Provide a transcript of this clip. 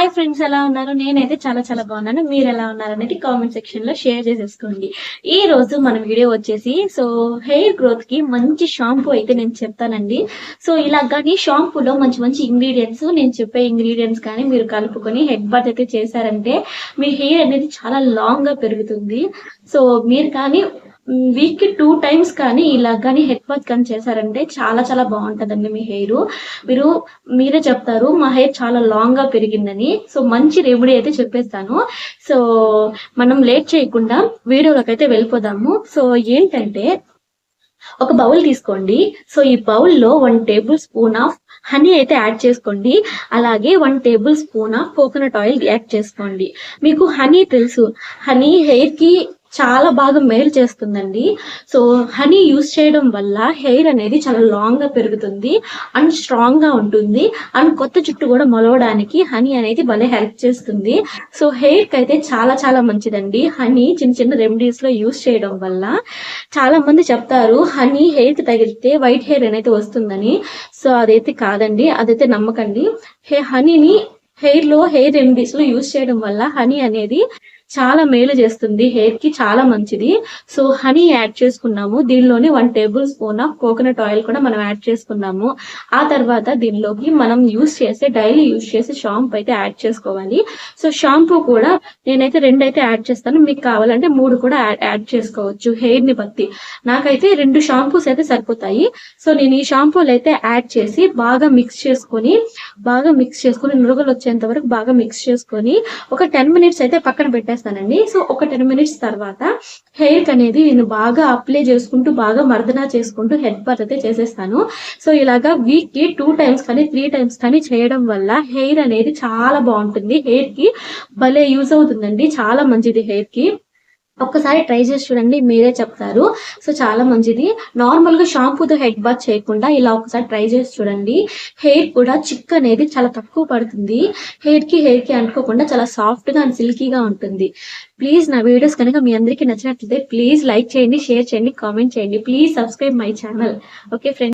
Hi friends, ఎలా ఉన్నారు? నేనైతే చాలా చాలా బాగున్నాను. మీరు ఎలా ఉన్నారు అనేది కామెంట్ సెక్షన్ లో షేర్ చేసేసుకోండి. ఈ రోజు మన వీడియో వచ్చేసి హెయిర్ గ్రోత్ కి మంచి షాంపూ అయితే నేను చెప్తానండి. ఇలా కానీ షాంపూలో మంచి మంచి ఇంగ్రీడియంట్స్, నేను చెప్పే ఇంగ్రీడియంట్స్ కానీ మీరు కలుపుకొని హెడ్ బాత్ అయితే చేశారంటే మీ హెయిర్ అనేది చాలా లాంగ్ గా పెరుగుతుంది. మీరు కానీ వీక్ కి 2 టైమ్స్ కానీ ఇలా కానీ హెడ్ బాత్ కానీ చేశారంటే చాలా చాలా బాగుంటదండి మీ హెయిర్. మీరు మీరే చెప్తారు మా హెయిర్ చాలా లాంగ్ గా పెరిగిందని. మంచి రెమెడీ అయితే చెప్పేస్తాను. సో మనం లేట్ చేయకుండా వీడియోలోకి అయితే వెళ్ళిపోదాము. ఏంటంటే ఒక బౌల్ తీసుకోండి. ఈ బౌల్లో 1 టేబుల్ స్పూన్ ఆఫ్ హనీ అయితే యాడ్ చేసుకోండి. అలాగే 1 table spoon of coconut oil add చేసుకోండి. మీకు హనీ తెలుసు, హనీ హెయిర్ కి చాలా బాగా మేలు చేస్తుందండి. హనీ యూస్ చేయడం వల్ల హెయిర్ అనేది చాలా లాంగ్ గా పెరుగుతుంది అండ్ స్ట్రాంగ్ గా ఉంటుంది. అండ్ కొత్త జుట్టు కూడా మొలవడానికి హనీ అనేది భలే హెల్ప్ చేస్తుంది. హెయిర్ కి అయితే చాలా చాలా మంచిదండి హనీ. చిన్న చిన్న రెమెడీస్ లో యూస్ చేయడం వల్ల చాలా మంది చెప్తారు హనీ హెయిర్ కి తగిలితే వైట్ హెయిర్ అనేది వస్తుందని. అదైతే కాదండి, అదైతే నమ్మకండి. హనీని హెయిర్ రెమెడీస్ లో యూస్ చేయడం వల్ల హనీ అనేది చాలా మేలు చేస్తుంది, హెయిర్ కి చాలా మంచిది. హనీ యాడ్ చేసుకున్నాము. దీనిలోనే 1 table spoon of coconut oil కూడా మనం యాడ్ చేసుకున్నాము. ఆ తర్వాత దీనిలోకి మనం డైలీ యూస్ చేసే షాంపూ అయితే యాడ్ చేసుకోవాలి. షాంపూ కూడా నేనైతే 2 అయితే యాడ్ చేస్తాను, మీకు కావాలంటే 3 కూడా యాడ్ చేసుకోవచ్చు హెయిర్ ని బట్టి. నాకైతే 2 షాంపూస్ అయితే సరిపోతాయి. నేను ఈ షాంపూలు అయితే యాడ్ చేసి బాగా మిక్స్ చేసుకొని నురుగులు వచ్చేంత వరకు బాగా మిక్స్ చేసుకొని ఒక 10 మినిట్స్ అయితే పక్కన పెట్టేస్తానండి. ఒక 10 మినిట్స్ తర్వాత హెయిర్ కి అనేది నేను బాగా అప్లై చేసుకుంటూ బాగా మర్దనా చేసుకుంటూ హెడ్ బాత్ అయితే చేసేస్తాను. ఇలాగా వీక్ కి 2 టైమ్స్ కానీ 3 టైమ్స్ కానీ చేయడం వల్ల హెయిర్ అనేది చాలా బాగుంటుంది. హెయిర్ కి భలే యూజ్ అవుతుందండి, చాలా మంచిది హెయిర్ కి. ఒక్కసారి ట్రై చేసి చూడండి, మీరే చెప్తారు. చాలా మంచిది. నార్మల్ గా షాంపూతో హెడ్ బాత్ చేయకుండా ఇలా ఒకసారి ట్రై చేసి చూడండి. హెయిర్ కూడా చిక్ అనేది చాలా తక్కువ పడుతుంది. హెయిర్ కి అంటుకోకుండా చాలా సాఫ్ట్ గా అండ్ సిల్కీగా ఉంటుంది. ప్లీజ్ నా వీడియోస్ కనుక మీ అందరికీ నచ్చినట్లయితే ప్లీజ్ లైక్ చేయండి, షేర్ చేయండి, కామెంట్ చేయండి. Please subscribe my channel. Okay friends.